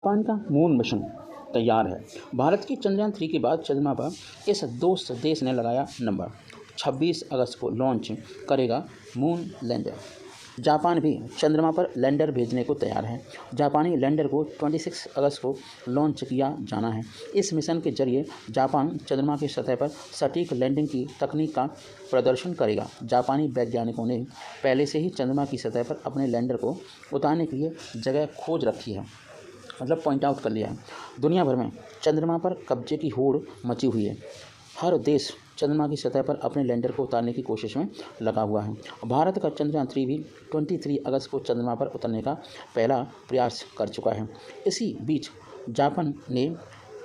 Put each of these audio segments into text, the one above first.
Japan का moon mission तैयार है। भारत की चंद्रयान 3 के बाद चंद्रमा पर इस दोस्त देश ने लगाया नंबर। 26 अगस्त को लॉन्च करेगा मून लैंडर। जापान भी चंद्रमा पर लैंडर भेजने को तैयार है। जापानी लैंडर को 26 अगस्त को लॉन्च किया जाना है। इस मिशन के जरिए जापान चंद्रमा की सतह पर सटीक लैंडिंग की तकनीक का प्रदर्शन करेगा। जापानी वैज्ञानिकों ने पहले से ही चंद्रमा की सतह पर अपने लैंडर को उतारने के लिए जगह खोज रखी है, मतलब पॉइंट आउट कर लिया है। दुनिया भर में चंद्रमा पर कब्जे की होड़ मची हुई है। हर देश चंद्रमा की सतह पर अपने लैंडर को उतारने की कोशिश में लगा हुआ है। भारत का चंद्रयान 3 भी 23 अगस्त को चंद्रमा पर उतरने का पहला प्रयास कर चुका है। इसी बीच जापान ने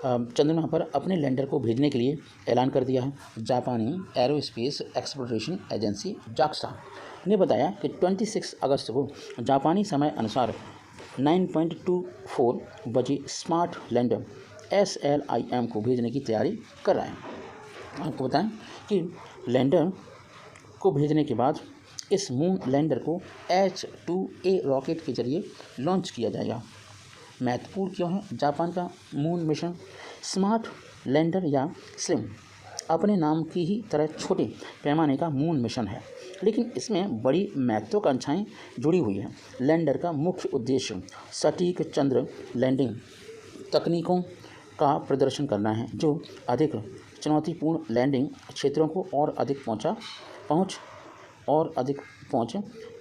चंद्रमा पर अपने लैंडर को भेजने के लिए ऐलान कर दिया है। जापानी एरोस्पेस एक्सप्लोरेशन एजेंसी जाक्सा ने बताया कि 26 अगस्त को जापानी समय अनुसार 9.24 बजे स्मार्ट लैंडर SLIM को भेजने की तैयारी कर रहा है। आपको बताएं कि लैंडर को भेजने के बाद इस मून लैंडर को H2A रॉकेट के जरिए लॉन्च किया जाएगा। महत्वपूर्ण क्यों है जापान का मून मिशन? स्मार्ट लैंडर या स्लिम अपने नाम की ही तरह छोटे पैमाने का मून मिशन है, लेकिन इसमें बड़ी महत्वाकांक्षाएं जुड़ी हुई हैं। लैंडर का मुख्य उद्देश्य सटीक चंद्र लैंडिंग तकनीकों का प्रदर्शन करना है, जो अधिक चुनौतीपूर्ण लैंडिंग क्षेत्रों को और अधिक पहुंच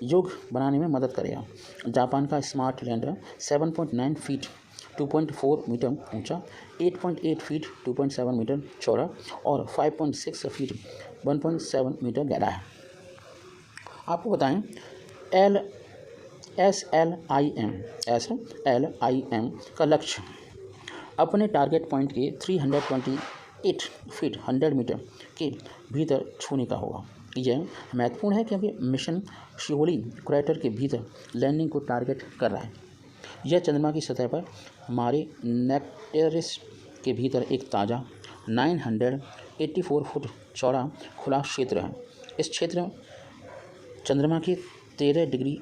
योग्य बनाने में मदद करेगा। जापान का स्मार्ट लैंडर 7.9 फीट 2.4 मीटर ऊंचा, 8.8 फीट 2.7 मीटर चौड़ा और 5.6 फीट 1.7 मीटर गहरा है। आपको बताएं SLIM का लक्ष्य अपने टारगेट पॉइंट के 328 फीट 100 मीटर के भीतर छूने का होगा। यह महत्वपूर्ण है क्योंकि मिशन शिओली क्रेटर के भीतर लैंडिंग को टारगेट कर रहा है। यह चंद्रमा की सतह पर मारे नेक्टेरिस के भीतर एक ताज़ा 984 फुट चौड़ा खुला क्षेत्र है। इस क्षेत्र चंद्रमा के 13 डिग्री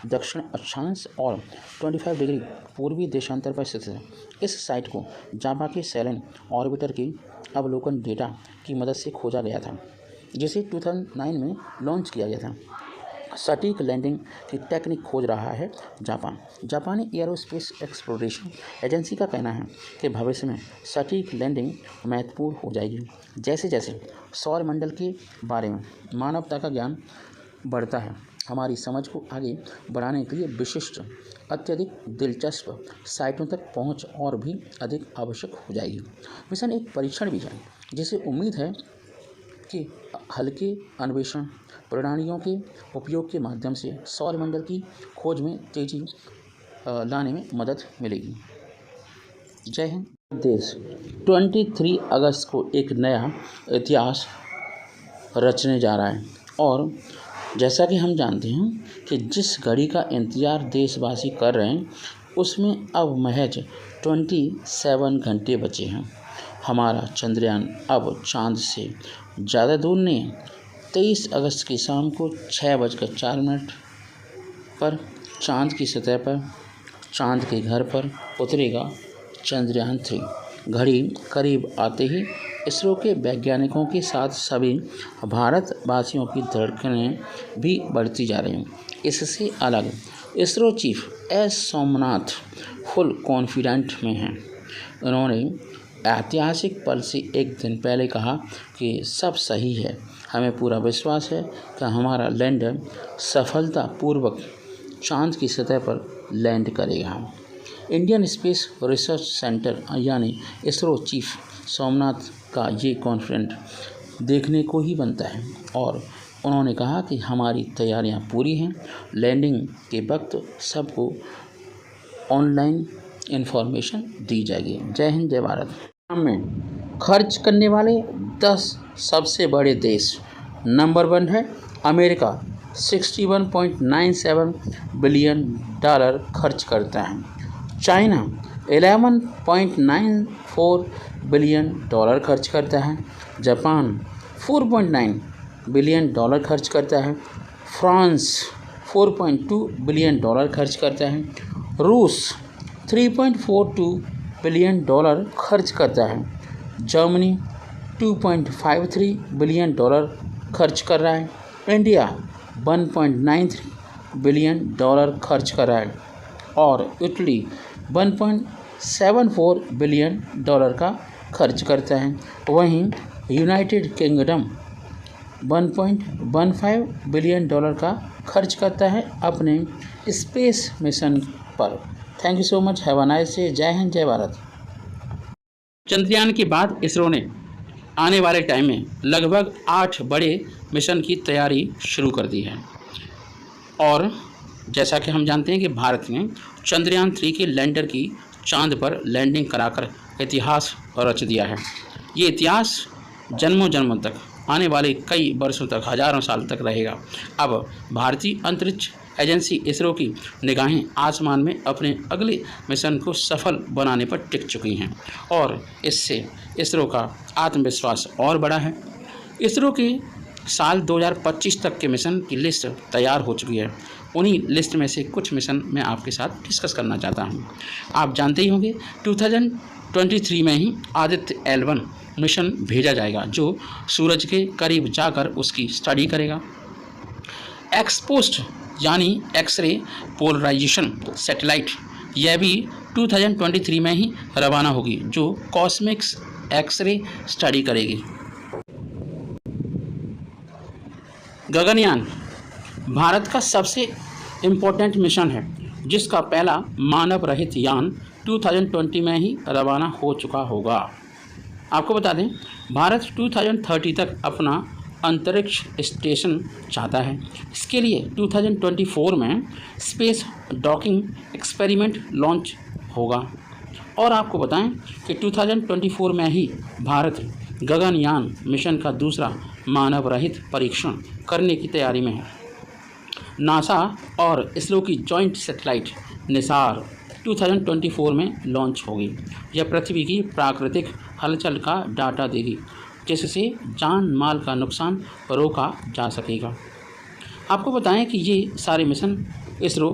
दक्षिण अक्षांश और 25 डिग्री पूर्वी देशांतर पर स्थित है। इस साइट को जावा के सेलेन ऑर्बिटर की अवलोकन डेटा की मदद से खोजा गया था, जिसे 2009 में लॉन्च किया गया था। सटीक लैंडिंग की टेक्निक खोज रहा है जापान। जापानी एरोस्पेस एक्सप्लोरेशन एजेंसी का कहना है कि भविष्य में सटीक लैंडिंग महत्वपूर्ण हो जाएगी। जैसे जैसे सौर मंडल के बारे में मानवता का ज्ञान बढ़ता है, हमारी समझ को आगे बढ़ाने के लिए विशिष्ट अत्यधिक दिलचस्प साइटों तक पहुंच और भी अधिक आवश्यक हो जाएगी। मिशन एक परीक्षण भी है, जिसे उम्मीद है कि हल्के अन्वेषण प्रणालियों के उपयोग के माध्यम से सौर मंडल की खोज में तेजी लाने में मदद मिलेगी। जय हिंद। देश 23 अगस्त को एक नया इतिहास रचने जा रहा है और जैसा कि हम जानते हैं कि जिस घड़ी का इंतज़ार देशवासी कर रहे हैं, उसमें अब महज 27 घंटे बचे हैं। हमारा चंद्रयान अब चाँद से ज़्यादा दूर नहीं है। 23 अगस्त की शाम को 6:04 पर चाँद की सतह पर चाँद के घर पर उतरेगा चंद्रयान 3। घड़ी करीब आते ही इसरो के वैज्ञानिकों के साथ सभी भारतवासियों की धड़कनें भी बढ़ती जा रही हैं। इससे अलग ISRO chief S Somnath full confident में हैं। उन्होंने ऐतिहासिक पल से एक दिन पहले कहा कि सब सही है, हमें पूरा विश्वास है कि हमारा लैंडर सफलतापूर्वक चाँद की सतह पर लैंड करेगा। इंडियन स्पेस रिसर्च सेंटर यानी इसरो चीफ सोमनाथ का ये कॉन्फिडेंट देखने को ही बनता है और उन्होंने कहा कि हमारी तैयारियां पूरी हैं। लैंडिंग के वक्त सबको ऑनलाइन इन्फॉर्मेशन दी जाएगी। जय हिंद, जय भारत। में खर्च करने वाले 10 सबसे बड़े देश। नंबर 1 है अमेरिका, 61.97 बिलियन डॉलर खर्च करता है। चाइना 11.94 बिलियन डॉलर खर्च करता है। जापान 4.9 बिलियन डॉलर खर्च करता है। फ्रांस 4.2 बिलियन डॉलर खर्च करता है। रूस $3.42 बिलियन खर्च करता है। जर्मनी $2.53 बिलियन खर्च कर रहा है। इंडिया $1.93 बिलियन खर्च कर रहा है और इटली $1.74 बिलियन का खर्च करता है। वहीं यूनाइटेड किंगडम $1.15 बिलियन का खर्च करता है अपने स्पेस मिशन पर। Thank you so much, have a nice day. जय हिंद, जय भारत। चंद्रयान के बाद इसरो ने आने वाले टाइम में लगभग 8 बड़े मिशन की तैयारी शुरू कर दी है और जैसा कि हम जानते हैं कि भारत ने चंद्रयान 3 के लैंडर की चांद पर लैंडिंग कराकर इतिहास रच दिया है। ये इतिहास जन्मों जन्मों तक, आने वाले कई वर्षों तक, हजारों साल तक रहेगा। अब भारतीय अंतरिक्ष एजेंसी इसरो की निगाहें आसमान में अपने अगले मिशन को सफल बनाने पर टिक चुकी हैं और इससे इसरो का आत्मविश्वास और बढ़ा है। इसरो के साल 2025 तक के मिशन की लिस्ट तैयार हो चुकी है। उन्हीं लिस्ट में से कुछ मिशन मैं आपके साथ डिस्कस करना चाहता हूं। आप जानते ही होंगे 2023 में ही आदित्य L1 मिशन भेजा जाएगा जो सूरज के करीब जाकर उसकी स्टडी करेगा। एक्सपोस्ट यानी एक्सरे पोलराइजेशन सैटेलाइट, यह भी 2023 में ही रवाना होगी जो कॉस्मिक्स एक्सरे स्टडी करेगी। गगनयान भारत का सबसे इम्पोर्टेंट मिशन है जिसका पहला मानव रहित यान 2020 में ही रवाना हो चुका होगा। आपको बता दें, भारत 2030 तक अपना अंतरिक्ष स्टेशन चाहता है। इसके लिए 2024 में स्पेस डॉकिंग एक्सपेरिमेंट लॉन्च होगा और आपको बताएं कि 2024 में ही भारत गगनयान मिशन का दूसरा मानव रहित परीक्षण करने की तैयारी में है। नासा और इसरो की जॉइंट सैटेलाइट निसार 2024 में लॉन्च होगी। यह पृथ्वी की प्राकृतिक हलचल का डाटा देगी जिससे जान माल का नुकसान रोका जा सकेगा। आपको बताएं कि ये सारे मिशन इसरो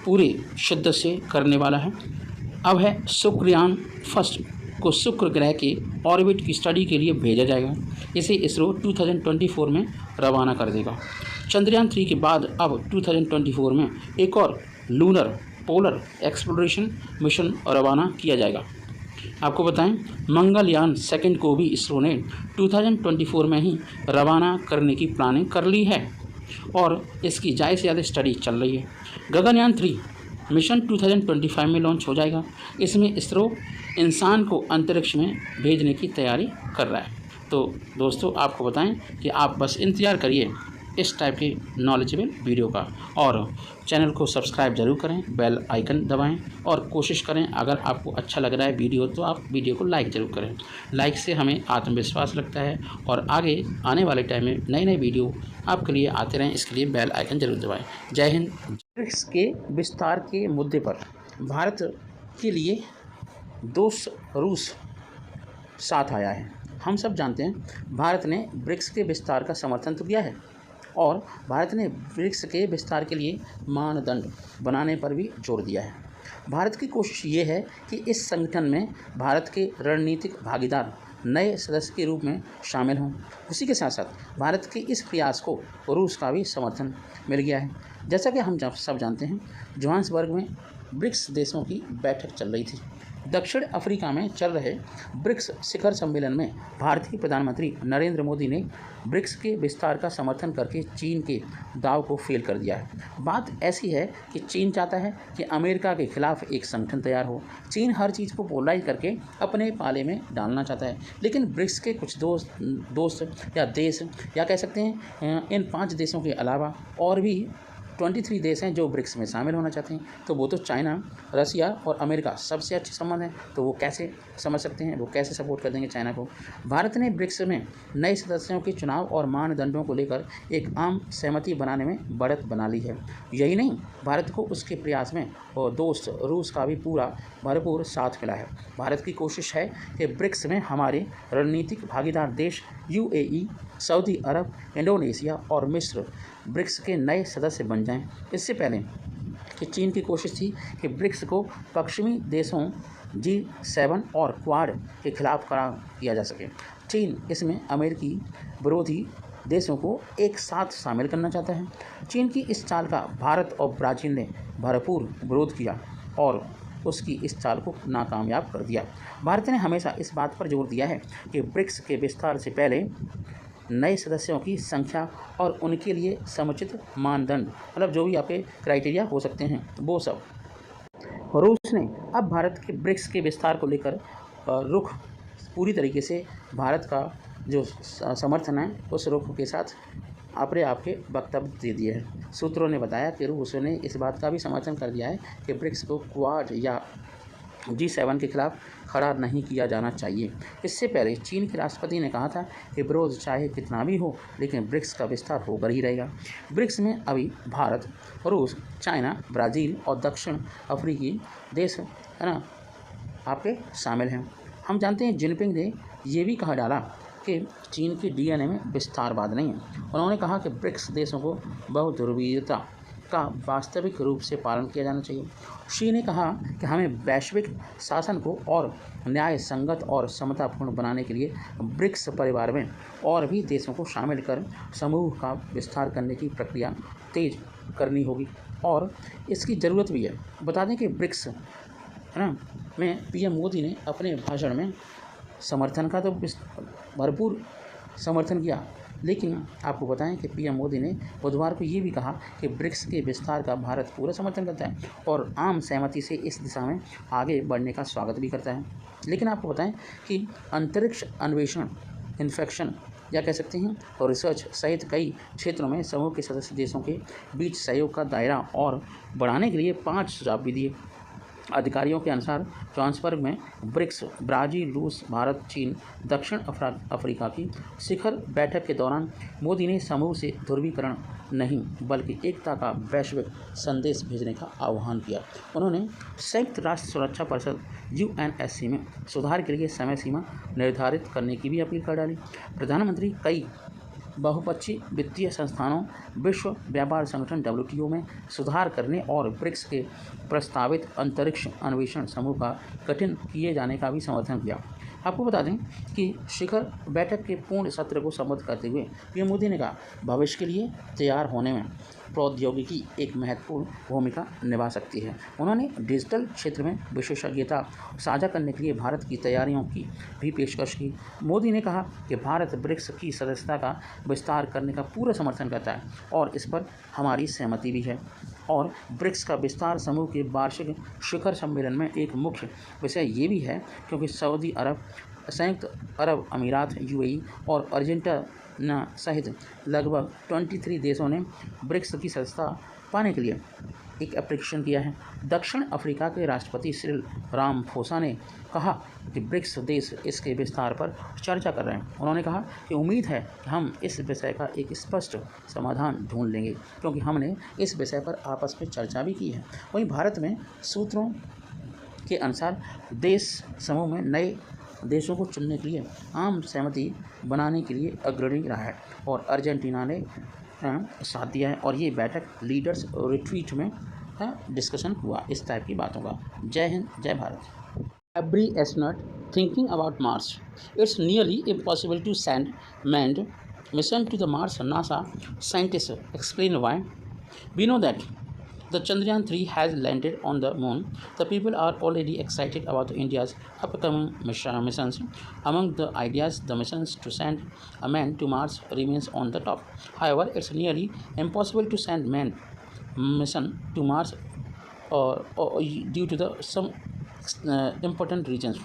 पूरे शिद्दत से करने वाला है। अब है शुक्रयान फर्स्ट को शुक्र ग्रह के ऑर्बिट की स्टडी के लिए भेजा जाएगा। इसे इसरो 2024 में रवाना कर देगा। चंद्रयान 3 के बाद अब 2024 में एक और लूनर पोलर एक्सप्लोरेशन मिशन रवाना किया जाएगा। आपको बताएं, मंगलयान सेकंड को भी इसरो ने 2024 में ही रवाना करने की प्लानिंग कर ली है और इसकी ज़्यादा से ज़्यादा स्टडी चल रही है। गगनयान 3 मिशन 2025 में लॉन्च हो जाएगा। इसमें इसरो इंसान को अंतरिक्ष में भेजने की तैयारी कर रहा है। तो दोस्तों, आपको बताएं कि आप बस इंतज़ार करिए इस टाइप के नॉलेजेबल वीडियो का और चैनल को सब्सक्राइब ज़रूर करें, बेल आइकन दबाएं और कोशिश करें, अगर आपको अच्छा लग रहा है वीडियो तो आप वीडियो को लाइक ज़रूर करें। लाइक से हमें आत्मविश्वास लगता है और आगे आने वाले टाइम में नई नई वीडियो आपके लिए आते रहें, इसके लिए बेल आइकन ज़रूर दबाएँ। जय हिंद। ब्रिक्स के विस्तार के मुद्दे पर भारत के लिए दोस्त रूस साथ आया है। हम सब जानते हैं भारत ने ब्रिक्स के विस्तार का समर्थन तो किया है और भारत ने ब्रिक्स के विस्तार के लिए मानदंड बनाने पर भी जोर दिया है। भारत की कोशिश ये है कि इस संगठन में भारत के रणनीतिक भागीदार नए सदस्य के रूप में शामिल हों। उसी के साथ साथ भारत के इस प्रयास को रूस का भी समर्थन मिल गया है। जैसा कि हम सब जानते हैं, जोहान्सबर्ग में ब्रिक्स देशों की बैठक चल रही थी। दक्षिण अफ्रीका में चल रहे ब्रिक्स शिखर सम्मेलन में भारतीय प्रधानमंत्री नरेंद्र मोदी ने ब्रिक्स के विस्तार का समर्थन करके चीन के दाव को फेल कर दिया है। बात ऐसी है कि चीन चाहता है कि अमेरिका के खिलाफ एक संगठन तैयार हो। चीन हर चीज़ को पोलराइज करके अपने पाले में डालना चाहता है, लेकिन ब्रिक्स के कुछ दोस्त या देश या कह सकते हैं इन 5 देशों के अलावा और भी 23 देश हैं जो ब्रिक्स में शामिल होना चाहते हैं। तो वो तो चाइना, रसिया और अमेरिका सबसे अच्छे संबंध हैं, तो वो कैसे समझ सकते हैं, वो कैसे सपोर्ट कर देंगे चाइना को। भारत ने ब्रिक्स में नए सदस्यों के चुनाव और मानदंडों को लेकर एक आम सहमति बनाने में बढ़त बना ली है। यही नहीं, भारत को उसके प्रयास में और दोस्त रूस का भी पूरा भरपूर साथ मिला है। भारत की कोशिश है कि ब्रिक्स में हमारे रणनीतिक भागीदार देश UAE, सऊदी अरब, इंडोनेशिया और मिस्र ब्रिक्स के नए सदस्य बन जाएं। इससे पहले कि चीन की कोशिश थी कि ब्रिक्स को पश्चिमी देशों G7 और क्वाड के खिलाफ खड़ा किया जा सके। चीन इसमें अमेरिकी विरोधी देशों को एक साथ शामिल करना चाहता है। चीन की इस चाल का भारत और ब्राज़ील ने भरपूर विरोध किया और उसकी इस चाल को नाकामयाब कर दिया। भारत ने हमेशा इस बात पर जोर दिया है कि ब्रिक्स के विस्तार से पहले नए सदस्यों की संख्या और उनके लिए समुचित मानदंड, मतलब जो भी आपके क्राइटेरिया हो सकते हैं, वो सब। रूस ने अब भारत के ब्रिक्स के विस्तार को लेकर रुख पूरी तरीके से भारत का जो समर्थन है उस रुख के साथ अपने आप के वक्तव्य दे दिए हैं। सूत्रों ने बताया कि रूस ने इस बात का भी समर्थन कर दिया है कि ब्रिक्स को क्वाड या G7 के खिलाफ खड़ा नहीं किया जाना चाहिए। इससे पहले चीन के राष्ट्रपति ने कहा था कि विरोध चाहे कितना भी हो लेकिन ब्रिक्स का विस्तार होकर ही रहेगा। ब्रिक्स में अभी भारत, रूस, चाइना, ब्राज़ील और दक्षिण अफ्रीकी देश है ना आपके शामिल हैं। हम जानते हैं जिनपिंग ने ये भी कहा डाला कि चीन की DNA में विस्तारवाद नहीं है। उन्होंने कहा कि ब्रिक्स देशों को बहुध्रुवीयता का वास्तविक रूप से पालन किया जाना चाहिए। शी ने कहा कि हमें वैश्विक शासन को और न्याय संगत और समतापूर्ण बनाने के लिए ब्रिक्स परिवार में और भी देशों को शामिल कर समूह का विस्तार करने की प्रक्रिया तेज करनी होगी और इसकी ज़रूरत भी है। बता दें कि ब्रिक्स है ना में PM मोदी ने अपने भाषण में समर्थन का तो भरपूर समर्थन किया, लेकिन आपको बताएं कि PM मोदी ने बुधवार को ये भी कहा कि ब्रिक्स के विस्तार का भारत पूरा समर्थन करता है और आम सहमति से इस दिशा में आगे बढ़ने का स्वागत भी करता है। लेकिन आपको बताएं कि अंतरिक्ष अन्वेषण, इन्फेक्शन या कह सकते हैं और रिसर्च सहित कई क्षेत्रों में समूह के सदस्य देशों के बीच सहयोग का दायरा और बढ़ाने के लिए 5 सुझाव भी दिए। अधिकारियों के अनुसार जोहान्सबर्ग में ब्रिक्स, ब्राज़ील, रूस, भारत, चीन, दक्षिण अफ्रीका की शिखर बैठक के दौरान मोदी ने समूह से ध्रुवीकरण नहीं बल्कि एकता का वैश्विक संदेश भेजने का आह्वान किया। उन्होंने संयुक्त राष्ट्र सुरक्षा परिषद UNSC में सुधार के लिए समय सीमा निर्धारित करने की भी अपील कर डाली। प्रधानमंत्री कई बहुपक्षीय वित्तीय संस्थानों, विश्व व्यापार संगठन WTO में सुधार करने और ब्रिक्स के प्रस्तावित अंतरिक्ष अन्वेषण समूह का गठन किए जाने का भी समर्थन किया। आपको बता दें कि शिखर बैठक के पूर्ण सत्र को संबोधित करते हुए PM मोदी ने कहा, भविष्य के लिए तैयार होने में प्रौद्योगिकी एक महत्वपूर्ण भूमिका निभा सकती है। उन्होंने डिजिटल क्षेत्र में विशेषज्ञता साझा करने के लिए भारत की तैयारियों की भी पेशकश की। मोदी ने कहा कि भारत ब्रिक्स की सदस्यता का विस्तार करने का पूरा समर्थन करता है और इस पर हमारी सहमति भी है और ब्रिक्स का विस्तार समूह के वार्षिक शिखर सम्मेलन में एक मुख्य विषय ये भी है क्योंकि सऊदी अरब, संयुक्त अरब अमीरात UAE और अर्जेंटीना सहित लगभग 23 देशों ने ब्रिक्स की सदस्यता पाने के लिए एक एप्लीकेशन किया है। दक्षिण अफ्रीका के राष्ट्रपति सिरिल रामाफोसा ने कहा कि ब्रिक्स देश इसके विस्तार पर चर्चा कर रहे हैं। उन्होंने कहा कि उम्मीद है कि हम इस विषय का एक स्पष्ट समाधान ढूंढ लेंगे क्योंकि हमने इस विषय पर आपस में चर्चा भी की है। वहीं भारत में सूत्रों के अनुसार देश समूह में नए देशों को चुनने के लिए आम सहमति बनाने के लिए अग्रणी रहा है और अर्जेंटीना ने साथ दिया है और ये बैठक लीडर्स रिट्रीट में डिस्कशन हुआ इस टाइप की बातों का। जय हिंद, जय Bharat. Every astronaut thinking about Mars. It's nearly impossible to send manned mission to the Mars. NASA scientists explain why. We know that the Chandrayaan 3 has landed on the moon. The people are already excited about India's upcoming missions. Among the ideas, the missions to send a man to Mars remains on the top. However, it's nearly impossible to send man mission to Mars due to some important reasons.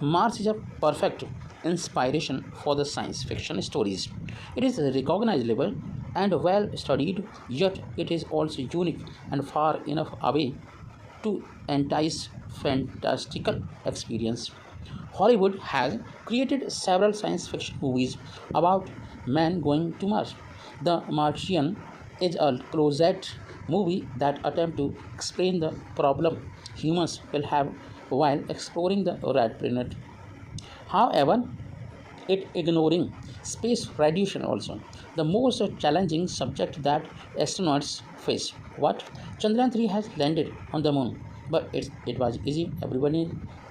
Mars is a perfect inspiration for the science fiction stories. It is recognizable and well studied, yet it is also unique and far enough away to entice fantastical experience. Hollywood has created several science fiction movies about men going to Mars. The Martian is a closet movie that attempts to explain the problem humans will have while exploring the red planet. However, it ignoring space radiation also. the most challenging subject that astronauts face. What? Chandrayaan 3 has landed on the moon, but it was easy. Everybody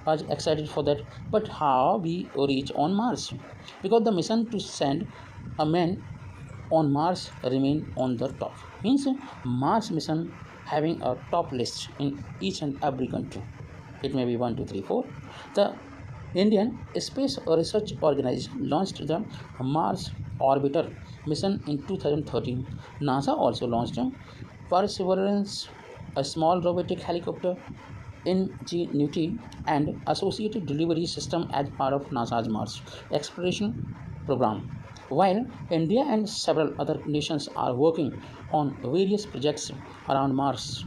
was excited for that. But how we reach on Mars? Because the mission to send a man on Mars remain on the top. Means Mars mission having a top list in each and every country. It may be 1, 2, 3, 4. The Indian Space Research Organization launched the Mars Orbiter mission in 2013. NASA also launched Perseverance, a small robotic helicopter, Ingenuity, and associated delivery system as part of NASA's Mars exploration program. While India and several other nations are working on various projects around Mars,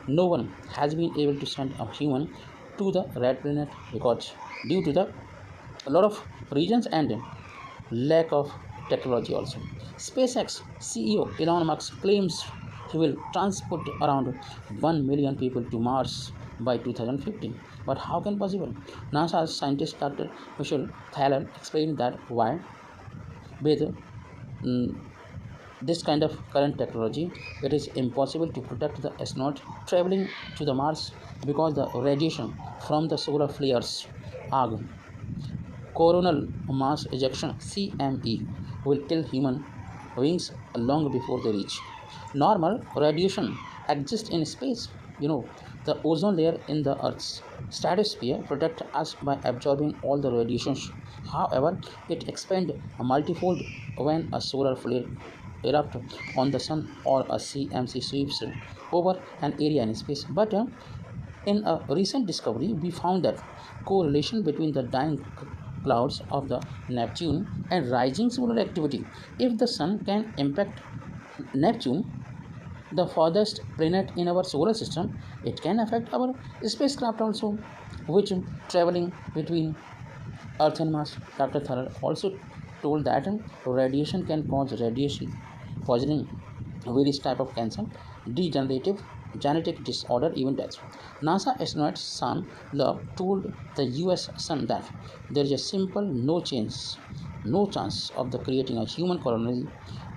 no one has been able to send a human to the red planet because due to the a lot of reasons and lack of technology also. SpaceX CEO Elon Musk claims he will transport around 1 million people to Mars by 2015. But how can possible? NASA's scientist Dr. Michelle Thaler explained that why with this kind of current technology, it is impossible to protect the astronaut traveling to the Mars because the radiation from the solar flares are coronal mass ejection CME will kill human beings long before they reach. Normal radiation exists in space. The ozone layer in the Earth's stratosphere protects us by absorbing all the radiation. However, it expands multifold when a solar flare erupts on the sun or a CMC sweeps over an area in space. But in a recent discovery, we found that correlation between the dying clouds of the Neptune and rising solar activity. If the sun can impact Neptune, the farthest planet in our solar system, it can affect our spacecraft also, which traveling between Earth and Mars. Dr. Thaler also told that radiation can cause radiation poisoning, various type of cancer, degenerative genetic disorder, even death. NASA astronaut Sam Love told the US Sun that there is a simple no chance of the creating a human colony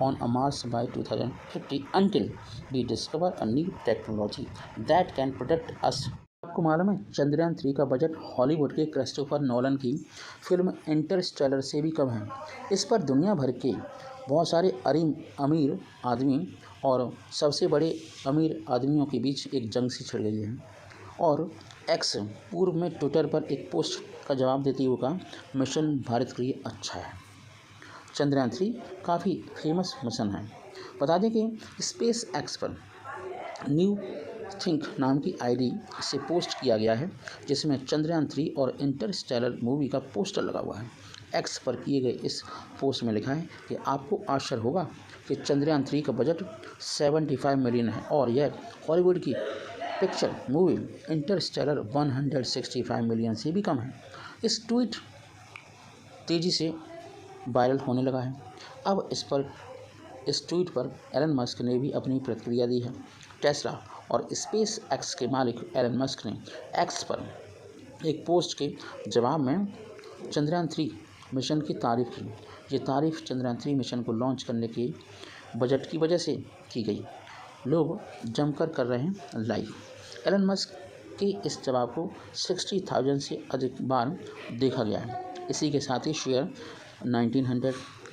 on a Mars by 2050 until we discover a new technology that can protect us. आपको मालूम है चंद्रयान 3 का budget Hollywood के Christopher Nolan की film Interstellar से भी कम है। इस पर दुनिया भर के बहुत सारे अमीर आदमी और सबसे बड़े अमीर आदमियों के बीच एक जंग सी छिड़ गई है। और एक्स पूर्व में ट्विटर पर एक पोस्ट का जवाब देते हुए कहा, मिशन भारत के लिए अच्छा है। चंद्रयान 3 काफ़ी फेमस मिशन है। बता दें कि स्पेस एक्स पर न्यू थिंक नाम की आईडी से पोस्ट किया गया है, जिसमें चंद्रयान 3 और इंटरस्टेलर मूवी का पोस्टर लगा हुआ है। एक्स पर किए गए इस पोस्ट में लिखा है कि आपको आश्चर्य होगा कि चंद्रयान 3 का बजट 75 मिलियन है और यह हॉलीवुड की पिक्चर मूवी इंटरस्टेलर 165 मिलियन से भी कम है। इस ट्वीट तेज़ी से वायरल होने लगा है। अब इस ट्वीट पर एलन मस्क ने भी अपनी प्रतिक्रिया दी है। टेस्ला और स्पेस एक्स के मालिक एलन मस्क ने एक्स पर एक पोस्ट के जवाब में चंद्रयान 3 मिशन की तारीफ की। ये तारीफ चंद्रयान 3 मिशन को लॉन्च करने के बजट की वजह से की गई। लोग जमकर कर रहे हैं लाइक। एलन मस्क के इस जवाब को 60,000 से अधिक बार देखा गया है। इसी के साथ ही शेयर 1900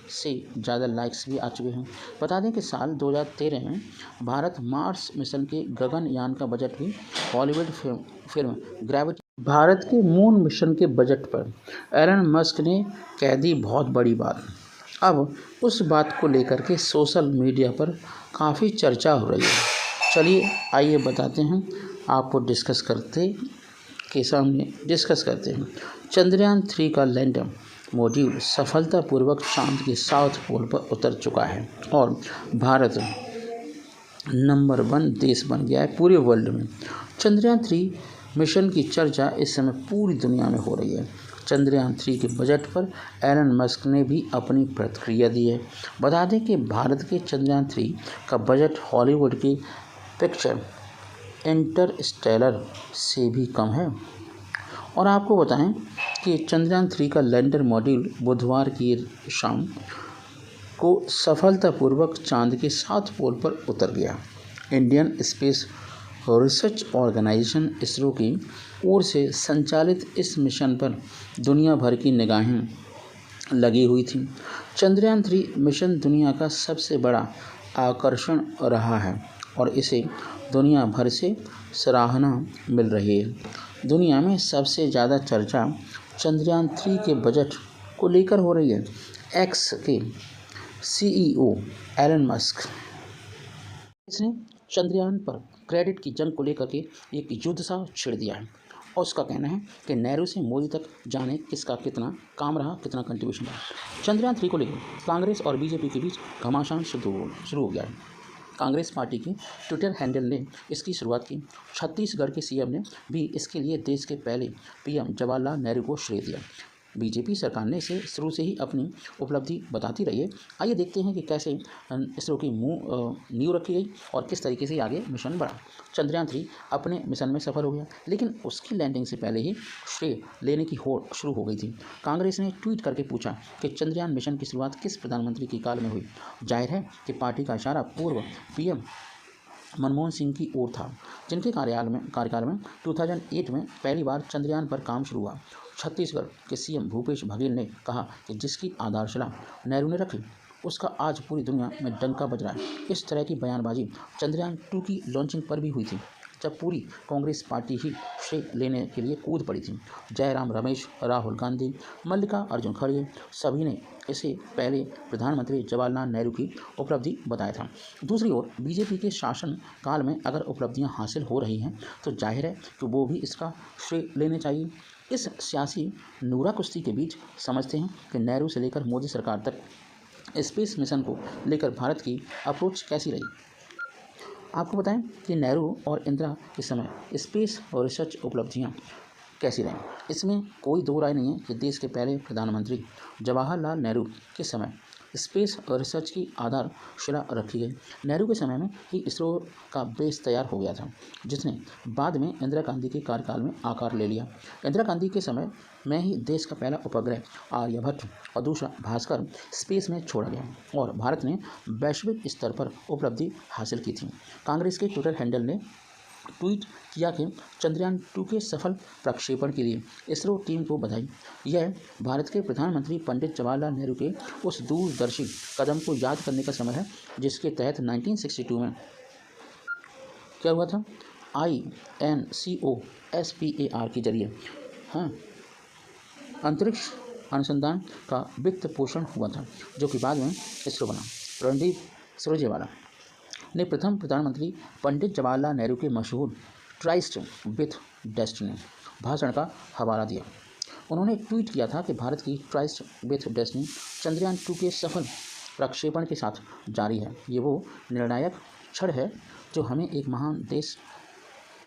से ज़्यादा लाइक्स भी आ चुके हैं। बता दें कि साल 2013 में भारत मार्स मिशन के गगनयान का बजट भी हॉलीवुड फिल्म ग्रेविटी। भारत के मून मिशन के बजट पर एलन मस्क ने कह दी बहुत बड़ी बात। अब उस बात को लेकर के सोशल मीडिया पर काफ़ी चर्चा हो रही है। चलिए आइए बताते हैं आपको, डिस्कस करते हैं। चंद्रयान 3 का लैंडर मॉड्यूल सफलतापूर्वक चांद के साउथ पोल पर उतर चुका है और भारत नंबर 1 देश बन गया है पूरे वर्ल्ड में। चंद्रयान 3 मिशन की चर्चा इस समय पूरी दुनिया में हो रही है। चंद्रयान 3 के बजट पर एलन मस्क ने भी अपनी प्रतिक्रिया दी है। बता दें कि भारत के चंद्रयान 3 का बजट हॉलीवुड की पिक्चर इंटरस्टेलर से भी कम है। और आपको बताएं कि चंद्रयान 3 का लैंडर मॉड्यूल बुधवार की शाम को सफलतापूर्वक चांद के साउथ पोल पर उतर गया। Indian Space Research Organisation ISRO की ओर से संचालित इस मिशन पर दुनिया भर की निगाहें लगी हुई थी। चंद्रयान 3 मिशन दुनिया का सबसे बड़ा आकर्षण रहा है और इसे दुनिया भर से सराहना मिल रही है। दुनिया में सबसे ज़्यादा चर्चा चंद्रयान 3 के बजट को लेकर हो रही है। एक्स के सीईओ एलन मस्क इसने चंद्रयान पर क्रेडिट की जंग को लेकर के एक युद्ध सा छेड़ दिया है और उसका कहना है कि नेहरू से मोदी तक जाने किसका कितना काम रहा, कितना कंट्रीब्यूशन रहा। चंद्रयान 3 को लेकर कांग्रेस और बीजेपी के बीच घमासान शुरू हो गया है। कांग्रेस पार्टी के ट्विटर हैंडल ने इसकी शुरुआत की। छत्तीसगढ़ के सीएम ने भी इसके लिए देश के पहले पीएम जवाहरलाल नेहरू को श्रेय दिया। बीजेपी सरकार ने इसे शुरू से ही अपनी उपलब्धि बताती रही है। आइए देखते हैं कि कैसे इसरो की नींव रखी गई और किस तरीके से आगे मिशन बढ़ा। चंद्रयान 3 अपने मिशन में सफल हो गया, लेकिन उसकी लैंडिंग से पहले ही श्रेय लेने की होड़ शुरू हो गई थी। कांग्रेस ने ट्वीट करके पूछा कि चंद्रयान मिशन की शुरुआत किस प्रधानमंत्री के काल में हुई। जाहिर है कि पार्टी का इशारा पूर्व पीएम मनमोहन सिंह की ओर था, जिनके कार्यकाल में 2008 में पहली बार चंद्रयान पर काम शुरू हुआ। छत्तीसगढ़ के सीएम भूपेश बघेल ने कहा कि जिसकी आधारशिला नेहरू ने रखी, उसका आज पूरी दुनिया में डंका बज रहा है। इस तरह की बयानबाजी चंद्रयान 2 की लॉन्चिंग पर भी हुई थी, जब पूरी कांग्रेस पार्टी ही श्रेय लेने के लिए कूद पड़ी थी। जयराम रमेश, राहुल गांधी, मल्लिकार्जुन खड़गे सभी ने इसे पहले प्रधानमंत्री जवाहरलाल नेहरू की उपलब्धि बताया था। दूसरी ओर बीजेपी के शासन काल में अगर उपलब्धियां हासिल हो रही हैं तो जाहिर है कि वो भी इसका श्रेय लेने चाहिए। इस सियासी नूरा कुश्ती के बीच समझते हैं कि नेहरू से लेकर मोदी सरकार तक स्पेस मिशन को लेकर भारत की अप्रोच कैसी रही। आपको बताएं कि नेहरू और इंदिरा के समय स्पेस और रिसर्च उपलब्धियां कैसी रहीं। इसमें कोई दो राय नहीं है कि देश के पहले प्रधानमंत्री जवाहरलाल नेहरू के समय स्पेस और रिसर्च की आधारशिला रखी गई। नेहरू के समय में ही इसरो का बेस तैयार हो गया था, जिसने बाद में इंदिरा गांधी के कार्यकाल में आकार ले लिया। इंदिरा गांधी के समय में ही देश का पहला उपग्रह आर्यभट्ट और दूसरा भास्कर स्पेस में छोड़ा गया और भारत ने वैश्विक स्तर पर उपलब्धि हासिल की थी। कांग्रेस के ट्विटर हैंडल ने ट्वीट किया कि चंद्रयान 2 के सफल प्रक्षेपण के लिए इसरो टीम को बधाई। यह भारत के प्रधानमंत्री पंडित जवाहरलाल नेहरू के उस दूरदर्शी कदम को याद करने का समय है, जिसके तहत 1962 में क्या हुआ था, INCOSPAR के जरिए अंतरिक्ष अनुसंधान का वित्त पोषण हुआ था, जो कि बाद में इसरो बना। रणदीप सुरजेवाला ने प्रथम प्रधानमंत्री पंडित जवाहरलाल नेहरू के मशहूर ट्राइस्ट विथ डेस्टिनी भाषण का हवाला दिया। उन्होंने ट्वीट किया था कि भारत की ट्राइस्ट विथ डेस्टिनी चंद्रयान 2 के सफल प्रक्षेपण के साथ जारी है। ये वो निर्णायक क्षण है जो हमें एक महान देश